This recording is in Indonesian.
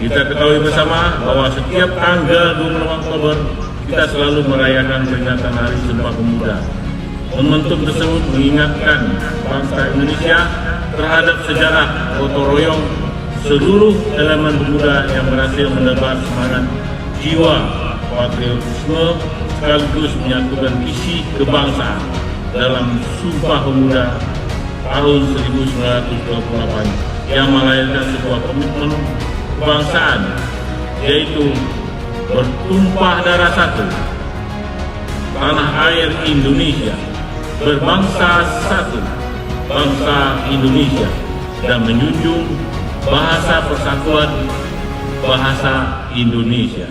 Kita ketahui bersama bahwa setiap tanggal 26 Oktober kita selalu merayakan peringatan Hari Sumpah Pemuda. Momentum tersebut mengingatkan bangsa Indonesia terhadap sejarah gotong royong seluruh elemen pemuda yang berhasil menebar semangat jiwa patriotisme sekaligus menyatukan visi kebangsaan dalam Sumpah Pemuda tahun 1928 yang melahirkan sebuah komitmen kebangsaan, yaitu bertumpah darah satu, tanah air Indonesia, berbangsa satu, bangsa Indonesia, dan menjunjung bahasa persatuan, bahasa Indonesia.